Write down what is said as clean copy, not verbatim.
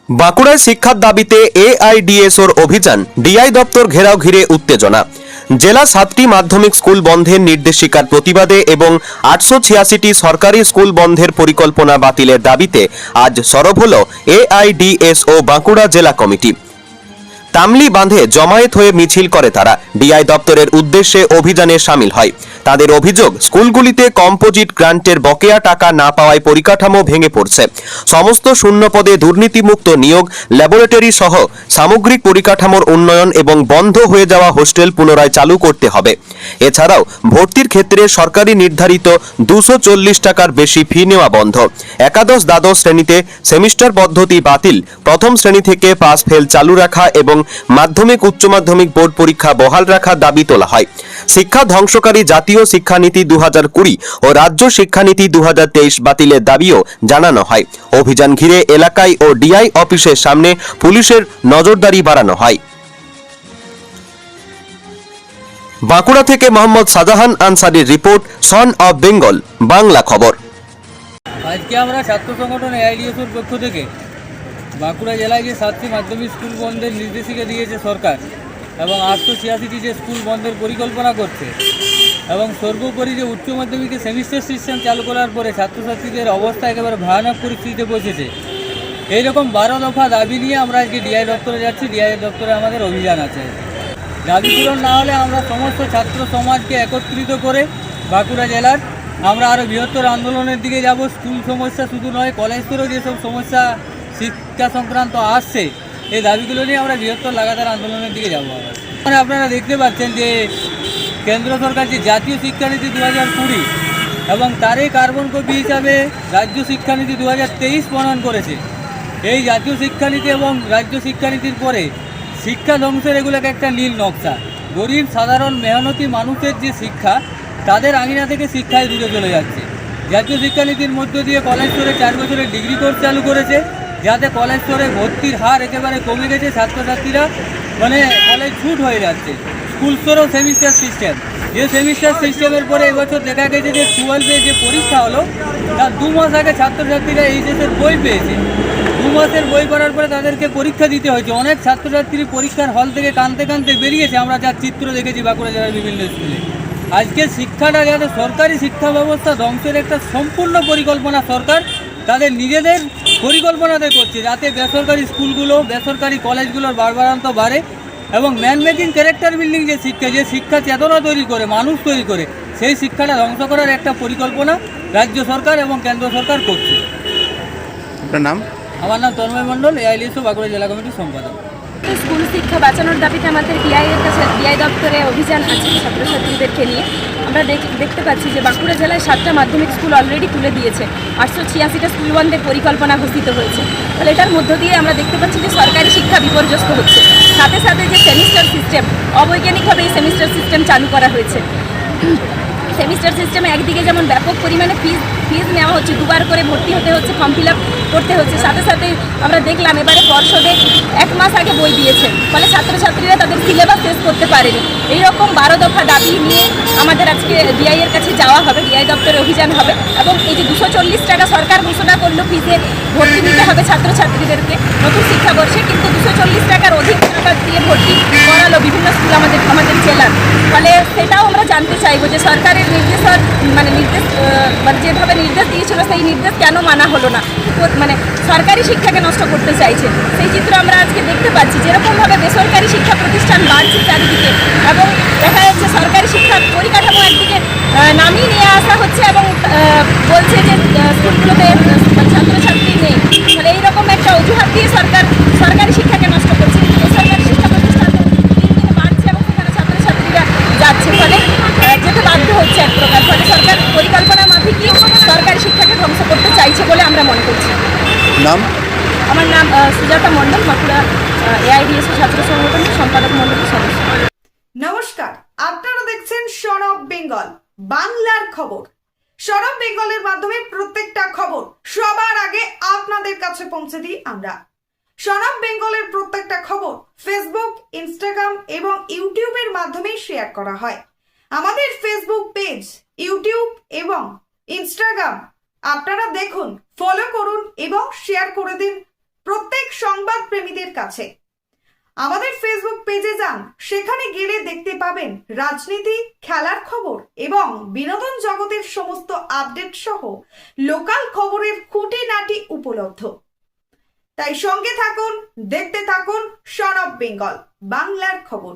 বাঁকুড়ায় শিক্ষার দাবিতে এআইডিএসওর অভিযান, ডিআই দপ্তর ঘেরাও ঘিরে উত্তেজনা। জেলা 7টি মাধ্যমিক স্কুল বন্ধের নির্দেশিকার প্রতিবাদে এবং 886টি সরকারি স্কুল বন্ধের পরিকল্পনা বাতিলের দাবিতে আজ সরব হল এআইডিএসও বাঁকুড়া জেলা কমিটি। তামলি বাঁধে জমায়েত হয়ে মিছিল করে তারা ডিআই দপ্তরের উদ্দেশ্যে অভিযানে সামিল হয়। তাদের অভিযোগ, স্কুলগুলিতে কম্পোজিট গ্রান্টের বকেয়া টাকা না পাওয়ায় পরিকাঠামো ভেঙে পড়ছে। সমস্ত শূন্য পদে দুর্নীতিমুক্ত নিয়োগ, ল্যাবরেটরি সহ সামগ্রিক পরিকাঠামোর উন্নয়ন এবং বন্ধ হয়ে যাওয়া হোস্টেল পুনরায় চালু করতে হবে। এছাড়াও ভর্তির ক্ষেত্রে সরকারি নির্ধারিত 240 টাকার বেশি ফি নেওয়া বন্ধ। একাদশ দ্বাদশ শ্রেণীতে সেমিস্টার পদ্ধতি বাতিল, প্রথম শ্রেণী থেকে পাস ফেল চালু রাখা এবং মাধ্যমিক উচ্চ মাধ্যমিক বোর্ড পরীক্ষা বহাল রাখার দাবি তোলা হয়। শিক্ষা ধ্বংসকারী জাতীয় শিক্ষানীতি 2020 ও রাজ্য শিক্ষানীতি 2023 বাতিলের দাবিও জানানো হয়। অভিযান ঘিরে এলাকায় ও ডিআই অফিসের সামনে পুলিশের নজরদারি বাড়ানো হয়। বাঁকুড়া থেকে মোহাম্মদ শাহজাহান আনসারির report, son of Bengal Bangla খবর। আজকে আমরা ছাত্র সংগঠন এআইডিএসওর পক্ষ থেকে বাঁকুড়া জেলায় যে 7টি মাধ্যমিক স্কুল বন্ধের নির্দেশিকা দিয়েছে সরকার এবং 886টি যে স্কুল বন্ধের পরিকল্পনা করছে এবং সর্বোপরি যে উচ্চ মাধ্যমিকে সেমিস্টার সিস্টেম চালু করার পরে ছাত্রছাত্রীদের অবস্থা একেবারে ভয়ানক পরিস্থিতিতে পৌঁছেছে, এইরকম 12 দফা দাবি নিয়ে আমরা আজকে ডিআই দপ্তরে যাচ্ছি। ডিআই দপ্তরে আমাদের অভিযান আছে। দাবি পূরণ না হলে আমরা সমস্ত ছাত্র সমাজকে একত্রিত করে বাঁকুড়া জেলার আমরা আরও বৃহত্তর আন্দোলনের দিকে যাব। স্কুল সমস্যা শুধু নয়, কলেজ স্তরেও যেসব সমস্যা শিক্ষা সংক্রান্ত আসছে, এই দাবিগুলো নিয়ে আমরা বৃহত্তর লাগাতার আন্দোলনের দিকে যাব। মানে আপনারা দেখতে পাচ্ছেন যে কেন্দ্র সরকার যে জাতীয় শিক্ষানীতি 2020 এবং তারই কার্বন কপি হিসাবে রাজ্য শিক্ষানীতি 2023 প্রণয়ন করেছে। এই জাতীয় শিক্ষানীতি এবং রাজ্য শিক্ষানীতির পরে শিক্ষা ধ্বংসের এগুলোকে একটা নীল নকশা। গরিব সাধারণ মেহনতি মানুষের যে শিক্ষা, তাদের আঙিনা থেকে শিক্ষায় দূরে চলে যাচ্ছে। জাতীয় শিক্ষানীতির মধ্য দিয়ে কলেজ স্তরে 4 বছরের ডিগ্রি কোর্স চালু করেছে, যাতে কলেজ স্তরে ভর্তির হার একেবারে কমে গেছে। ছাত্রছাত্রীরা মানে কলেজ ছুট হয়ে যাচ্ছে। স্কুল স্তরেও সেমিস্টার সিস্টেম, যে সেমিস্টার সিস্টেমের পরে এবছর দেখা গেছে যে 12-এ যে পরীক্ষা হলো, তার 2 মাস আগে ছাত্রছাত্রীরা এইচএসের বই পেয়েছে। 2 মাসের বই পড়ার পরে তাদেরকে পরীক্ষা দিতে হয়েছে। অনেক ছাত্রছাত্রী পরীক্ষার হল থেকে কাঁদতে কাঁদতে বেরিয়েছে, আমরা যার চিত্র দেখেছি বাঁকুড়া জেলার বিভিন্ন স্কুলে। আজকে শিক্ষাটা যাতে সরকারি শিক্ষা ব্যবস্থা ধ্বংসের একটা সম্পূর্ণ পরিকল্পনা সরকার তাদের নিজেদের পরিকল্পনাতে করছে, যাতে বেসরকারি স্কুলগুলো, বেসরকারি কলেজগুলোর বাড়বাড়ন্ত বাড়ে এবং ম্যান মেকিং ক্যারেক্টার বিল্ডিং যে শিক্ষা চেতনা তৈরি করে, মানুষ তৈরি করে, সেই শিক্ষাটা ধ্বংস করার একটা পরিকল্পনা রাজ্য সরকার এবং কেন্দ্র সরকার করছে। আপনার নাম? আমার নাম তন্ময় মণ্ডল, এআইডিএসও বাঁকুড়া জেলা কমিটির সম্পাদক। স্কুল শিক্ষা বাঁচানোর দাবিতে আমাদের ডিআই দপ্তরে অভিযান আছে ছাত্রছাত্রীদেরকে নিয়ে। আমরা দেখতে পাচ্ছি যে বাঁকুড়া জেলায় 7টা মাধ্যমিক স্কুল অলরেডি তুলে দিয়েছে, 886টা স্কুল বন্ধের পরিকল্পনা ঘোষিত হয়েছে। তাহলে এটার মধ্য দিয়ে আমরা দেখতে পাচ্ছি যে সরকারি শিক্ষা বিপর্যস্ত হচ্ছে। সাথে সাথে যে সেমিস্টার সিস্টেম, অবৈজ্ঞানিকভাবে এই সেমিস্টার সিস্টেম চালু করা হয়েছে। সেমিস্টার সিস্টেমে একদিকে যেমন ব্যাপক পরিমাণে ফিজ নেওয়া হচ্ছে, 2বার করে ভর্তি হতে হচ্ছে, ফর্ম ফিল আপ করতে হচ্ছে। সাথে সাথে আমরা দেখলাম এবারে পর্ষদে 1 মাস আগে বই দিয়েছে, ফলে ছাত্রছাত্রীরা তাদের সিলেবাস শেষ করতে পারেনি। এইরকম 12 দফা দাবি নিয়ে আমাদের আজকে ডিআই এর কাছে যাওয়া হবে, ডিআই দপ্তরে অভিযান হবে। এবং এই যে 240 টাকা সরকার ঘোষণা করলো ফিজে ভর্তি দিতে হবে ছাত্রছাত্রীদেরকে নতুন শিক্ষাবর্ষে, কিন্তু 240 টাকার অধিক টাকা দিয়ে ভর্তি করালো বিভিন্ন স্কুল আমাদের জেলার। ফলে সেটাও আমরা জানতে চাইবো যে সরকারের নির্দেশ যেভাবে নির্দেশ দিয়েছিল সেই নির্দেশ কেন মানা হলো না, মানে সরকারি শিক্ষাকে নষ্ট করতে চাইছে। সেই চিত্র আমরা আজকে দেখতে পাচ্ছি। যেরকমভাবে বেসরকারি শিক্ষা প্রতিষ্ঠান বাড়ছে চারিদিকে এবং দেখা যাচ্ছে সরকারি শিক্ষার পরিকাঠামো একদিকে নামিয়ে নিয়ে আসা হচ্ছে এবং বলছে যে স্কুলগুলোতে ছাত্রছাত্রী নেই। তাহলে এইরকম একটা অজুহাত দিয়ে সরকারি শিক্ষাকে নষ্ট করছে। বেসরকারি শিক্ষা প্রতিষ্ঠান দিন দিন বাড়ছে এবং সেখানে ছাত্রছাত্রীরা যাচ্ছে, ফলে যেতে বাধ্য হচ্ছে এক প্রকার। ফলে সরকার পরিকল্পনার মাফিকই সরকারি শিক্ষাকে ধ্বংস করতে চাইছে বলে আমরা মনে করছি। নাম? আমার নাম সুজাতা মণ্ডল, বাঁকুড়া এআইডিএসও ছাত্র সংগঠনের সম্পাদক মণ্ডলীর সদস্য। নমস্কার, আপনারা দেখছেন সন অফ বেঙ্গল বাংলার খবর। সন অফ বেঙ্গলের মাধ্যমে প্রত্যেকটা খবর সবার আগে আপনাদের কাছে পৌঁছে দিই আমরা। সন অফ বেঙ্গলের প্রত্যেকটা খবর ফেসবুক, ইনস্টাগ্রাম এবং ইউটিউবের মাধ্যমে শেয়ার করা হয়। আমাদের ফেসবুক পেজ, ইউটিউব এবং ইনস্টাগ্রাম আপনারা দেখুন, ফলো করুন এবং শেয়ার করে দিন প্রত্যেক সংবাদ প্রেমীদের কাছে। আমাদের ফেসবুক পেজে যান, সেখানে গেলে দেখতে পাবেন রাজনীতি, খেলার খবর এবং বিনোদন জগতের সমস্ত আপডেট সহ লোকাল খবরের খুঁটিনাটি উপলব্ধ। তাই সঙ্গে থাকুন, দেখতে থাকুন সন অফ বেঙ্গল, বাংলার খবর।